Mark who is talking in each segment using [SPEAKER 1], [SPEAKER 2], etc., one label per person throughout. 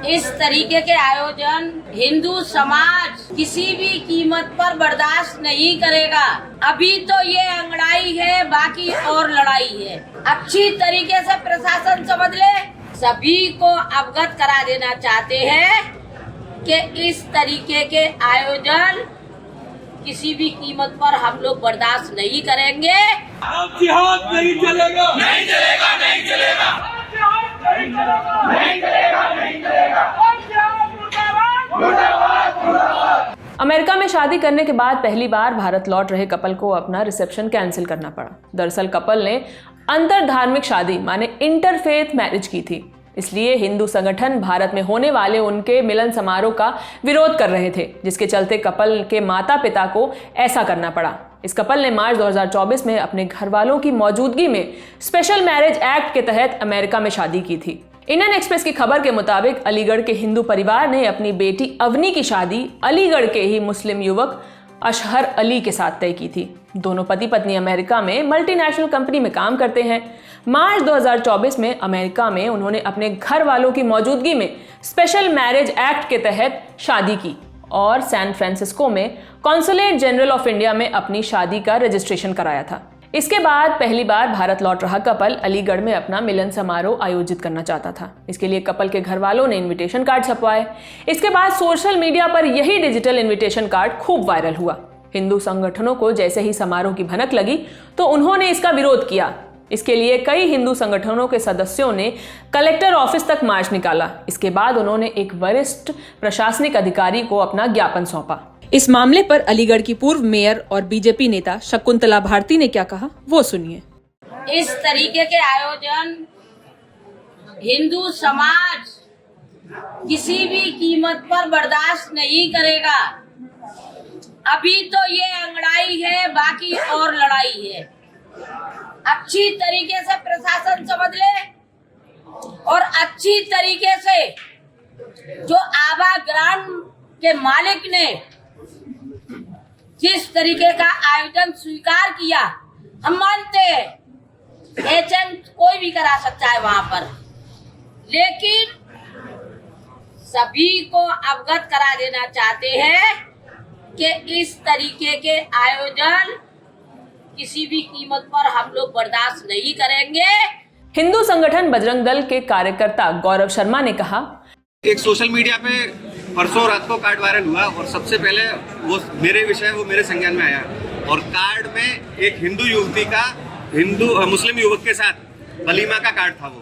[SPEAKER 1] इस तरीके के आयोजन हिंदू समाज किसी भी कीमत पर बर्दाश्त नहीं करेगा। अभी तो ये अंगड़ाई है, बाकी और लड़ाई है। अच्छी तरीके से प्रशासन समझ ले। सभी को अवगत करा देना चाहते हैं कि इस तरीके के आयोजन किसी भी कीमत पर हम लोग बर्दाश्त नहीं करेंगे।
[SPEAKER 2] जिहाद नहीं चलेगा,
[SPEAKER 3] नहीं चलेगा, नहीं चलेगा,
[SPEAKER 2] नहीं चलेगा, नहीं चलेगा, नहीं चलेगा।
[SPEAKER 4] अमेरिका में शादी करने के बाद पहली बार भारत लौट रहे कपल को अपना रिसेप्शन कैंसिल करना पड़ा। दरअसल कपल ने अंतर धार्मिक शादी माने इंटरफेथ मैरिज की थी। इसलिए हिंदू संगठन भारत में होने वाले उनके मिलन समारोह का विरोध कर रहे थे, जिसके चलते कपल के माता पिता को ऐसा करना पड़ा। इस कपल ने मार्च 2024 में अपने घर वालों की मौजूदगी में स्पेशल मैरिज एक्ट के तहत अमेरिका में शादी की थी। इंडियन एक्सप्रेस की खबर के मुताबिक अलीगढ़ के हिंदू परिवार ने अपनी बेटी अवनी की शादी अलीगढ़ के ही मुस्लिम युवक अशहर अली के साथ तय की थी। दोनों पति पत्नी अमेरिका में मल्टीनेशनल कंपनी में काम करते हैं। मार्च 2024 में अमेरिका में उन्होंने अपने घर वालों की मौजूदगी में स्पेशल मैरिज एक्ट के तहत शादी की और सैन फ्रांसिस्को में कॉन्सुलेट जनरल ऑफ इंडिया में अपनी शादी का रजिस्ट्रेशन कराया था। इसके बाद पहली बार भारत लौट रहा कपल अलीगढ़ में अपना मिलन समारोह आयोजित करना चाहता था। इसके लिए कपल के घर वालों ने इनविटेशन कार्ड छपवाए। इसके बाद सोशल मीडिया पर यही डिजिटल इनविटेशन कार्ड खूब वायरल हुआ। हिंदू संगठनों को जैसे ही समारोह की भनक लगी तो उन्होंने इसका विरोध किया। इसके लिए कई हिंदू संगठनों के सदस्यों ने कलेक्टर ऑफिस तक मार्च निकाला। इसके बाद उन्होंने एक वरिष्ठ प्रशासनिक अधिकारी को अपना ज्ञापन सौंपा। इस मामले पर अलीगढ़ की पूर्व मेयर और बीजेपी नेता शकुंतला भारती ने क्या कहा, वो सुनिए।
[SPEAKER 1] इस तरीके के आयोजन हिंदू समाज किसी भी कीमत पर बर्दाश्त नहीं करेगा। अभी तो ये अंगड़ाई है, बाकी और लड़ाई है। अच्छी तरीके से प्रशासन समझ ले और अच्छी तरीके से जो आभा ग्राम के मालिक ने जिस तरीके का आयोजन स्वीकार किया, हम मानते हैं एजेंट कोई भी करा सकता है वहां पर, लेकिन सभी को अवगत करा देना चाहते हैं कि इस तरीके के आयोजन किसी भी कीमत पर हम लोग बर्दाश्त नहीं करेंगे।
[SPEAKER 4] हिंदू संगठन बजरंग दल के कार्यकर्ता गौरव शर्मा ने कहा,
[SPEAKER 5] एक सोशल मीडिया पे परसों रात को कार्ड वायरल हुआ और सबसे पहले वो मेरे संज्ञान में आया और कार्ड में एक हिंदू युवती का मुस्लिम युवक के साथ वलीमा का कार्ड था। वो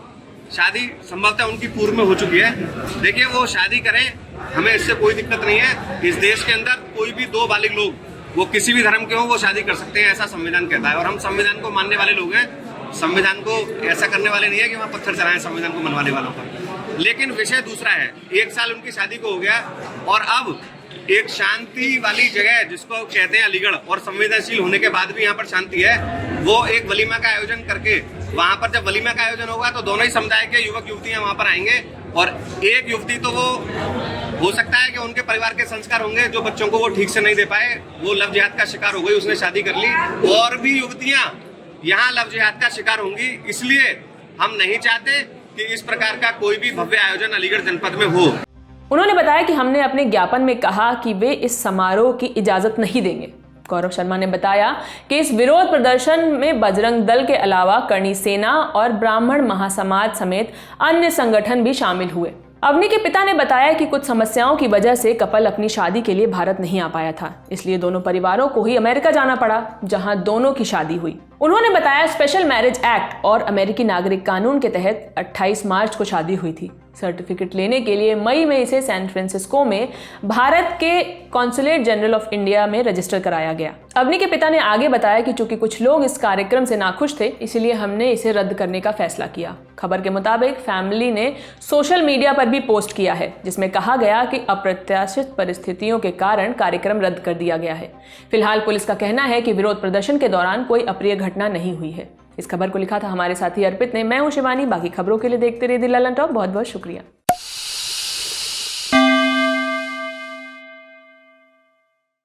[SPEAKER 5] शादी संभवतः उनकी पूर्व में हो चुकी है। देखिए, वो शादी करें, हमें इससे कोई दिक्कत नहीं है। इस देश के अंदर कोई भी दो बालिग लोग, वो किसी भी धर्म के हो, वो शादी कर सकते हैं, ऐसा संविधान कहता है और हम संविधान को मानने वाले लोग हैं। संविधान को ऐसा करने वाले नहीं है कि वहाँ पत्थर चलाएं संविधान को मनवाने वालों पर। लेकिन विषय दूसरा है, 1 साल उनकी शादी को हो गया और अब एक शांति वाली जगह जिसको कहते हैं अलीगढ़ और संवेदनशील होने के बाद भी यहाँ पर शांति है, वो एक वलीमा का आयोजन करके वहाँ पर जब वलीमा का आयोजन होगा तो दोनों ही समुदाय के युवक युवतियाँ वहाँ पर आएंगे और एक युवती तो वो हो सकता है कि उनके परिवार के संस्कार होंगे जो बच्चों को वो ठीक से नहीं दे पाए, वो लव जिहाद का शिकार हो गई, उसने शादी कर ली और भी युवतियाँ यहाँ लव जिहाद का शिकार होंगी। इसलिए हम नहीं चाहते कि इस प्रकार का कोई भी भव्य आयोजन अलीगढ़ जनपद में हो।
[SPEAKER 4] उन्होंने बताया कि हमने अपने ज्ञापन में कहा कि वे इस समारोह की इजाजत नहीं देंगे। गौरव शर्मा ने बताया कि इस विरोध प्रदर्शन में बजरंग दल के अलावा करणी सेना और ब्राह्मण महासमाज समेत अन्य संगठन भी शामिल हुए। अवनी के पिता ने बताया कि कुछ समस्याओं की वजह से कपल अपनी शादी के लिए भारत नहीं आ पाया था, इसलिए दोनों परिवारों को ही अमेरिका जाना पड़ा, जहां दोनों की शादी हुई। उन्होंने बताया स्पेशल मैरिज एक्ट और अमेरिकी नागरिक कानून के तहत 28 मार्च को शादी हुई थी। सर्टिफिकेट लेने के लिए मई में इसे सैन फ्रांसिस्को में भारत के कॉन्सुलेट जनरल ऑफ इंडिया में रजिस्टर कराया गया। अवनी के पिता ने आगे बताया कि चूंकि कुछ लोग इस कार्यक्रम से नाखुश थे, इसलिए हमने इसे रद्द करने का फैसला किया। खबर के मुताबिक फैमिली ने सोशल मीडिया पर भी पोस्ट किया है, जिसमें कहा गया कि अप्रत्याशित परिस्थितियों के कारण कार्यक्रम रद्द कर दिया गया है। फिलहाल पुलिस का कहना है कि विरोध प्रदर्शन के दौरान कोई अप्रिय घटना नहीं हुई है। इस खबर को लिखा था हमारे साथी अर्पित ने। मैं हूं शिवानी। बाकी खबरों के लिए देखते रहिए दिल ललन टॉप। बहुत बहुत शुक्रिया।